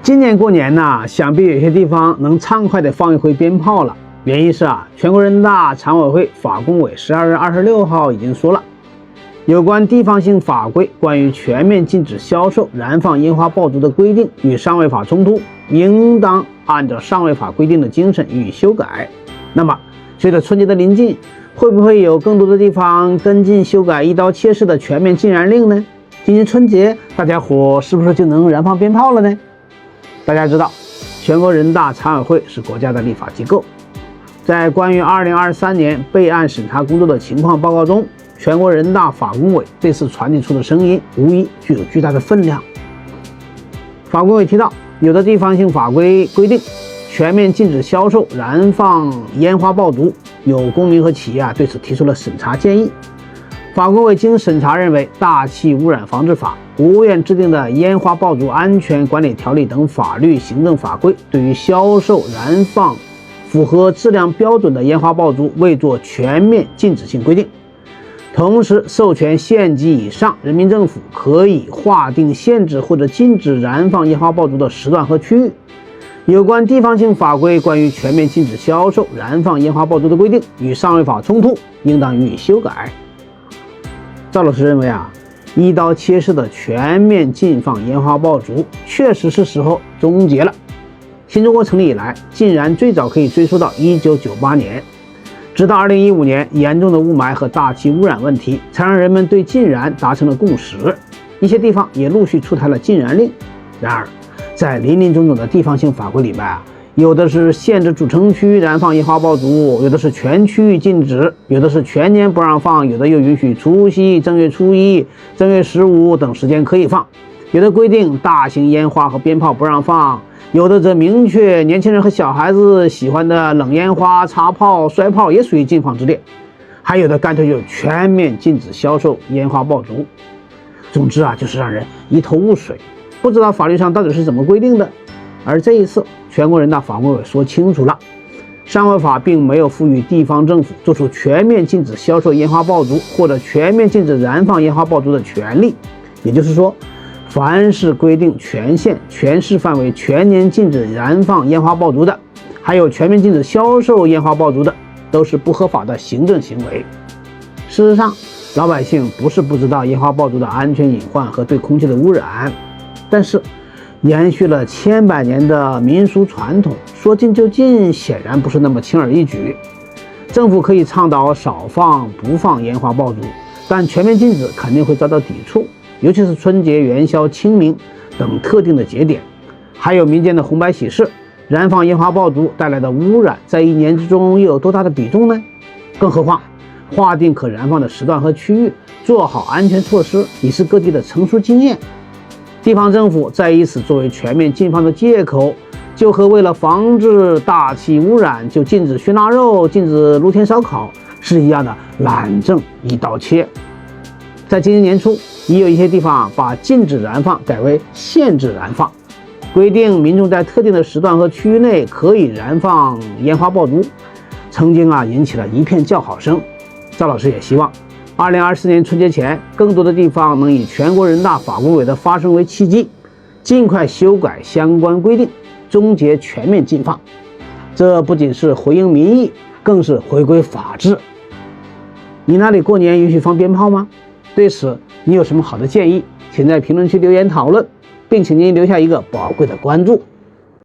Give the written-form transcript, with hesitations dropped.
今年过年呢，想必有些地方能畅快地放一回鞭炮了。原因是全国人大常委会法工委12月26号已经说了，有关地方性法规关于全面禁止销售、燃放烟花爆竹的规定与上位法冲突，应当按照上位法规定的精神予以修改。那么，随着春节的临近，会不会有更多的地方跟进修改一刀切式的全面禁燃令呢？今年春节，大家伙是不是就能燃放鞭炮了呢？大家知道，全国人大常委会是国家的立法机构，在关于2023年备案审查工作的情况报告中，全国人大法工委这次传递出的声音无疑具有巨大的分量。法工委提到，有的地方性法规规定全面禁止销售、燃放烟花爆竹，有公民和企业对此提出了审查建议。法工委经审查认为，《大气污染防治法》、国务院制定的《烟花爆竹安全管理条例》等法律行政法规对于销售、燃放符合质量标准的烟花爆竹未做全面禁止性规定，同时授权县级以上人民政府可以划定限制或者禁止燃放烟花爆竹的时段和区域。有关地方性法规关于全面禁止销售、燃放烟花爆竹的规定与上位法冲突，应当予以修改。赵老师认为一刀切式的全面禁放烟花爆竹确实是时候终结了。新中国成立以来，禁燃最早可以追溯到1998年，直到2015年，严重的雾霾和大气污染问题才让人们对禁燃达成了共识。一些地方也陆续出台了禁燃令。然而，在林林总总的地方性法规里面有的是限制主城区燃放烟花爆竹，有的是全区域禁止，有的是全年不让放，有的又允许除夕、正月初一、正月15等时间可以放，有的规定大型烟花和鞭炮不让放，有的则明确年轻人和小孩子喜欢的冷烟花、擦炮、摔炮也属于禁放之列，还有的干脆就全面禁止销售烟花爆竹。总之就是让人一头雾水，不知道法律上到底是怎么规定的。而这一次，全国人大法工委说清楚了，上位法并没有赋予地方政府做出全面禁止销售烟花爆竹或者全面禁止燃放烟花爆竹的权利。也就是说，凡是规定全县全市范围全年禁止燃放烟花爆竹的，还有全面禁止销售烟花爆竹的，都是不合法的行政行为。事实上，老百姓不是不知道烟花爆竹的安全隐患和对空气的污染，但是延续了千百年的民俗传统，说禁就禁显然不是那么轻而易举。政府可以倡导少放不放烟花爆竹，但全面禁止肯定会遭到抵触，尤其是春节、元宵、清明等特定的节点，还有民间的红白喜事，燃放烟花爆竹带来的污染在一年之中又有多大的比重呢？更何况划定可燃放的时段和区域，做好安全措施已是各地的成熟经验。地方政府再以此作为全面禁放的借口，就和为了防治大气污染就禁止熏腊肉、禁止露天烧烤是一样的懒政一刀切。在今年年初，已有一些地方把禁止燃放改为限制燃放，规定民众在特定的时段和区域内可以燃放烟花爆竹，曾经引起了一片叫好声。赵老师也希望2024年春节前，更多的地方能以全国人大法工委的发声为契机，尽快修改相关规定，终结全面禁放。这不仅是回应民意，更是回归法治。你那里过年允许放鞭炮吗？对此，你有什么好的建议？请在评论区留言讨论，并请您留下一个宝贵的关注。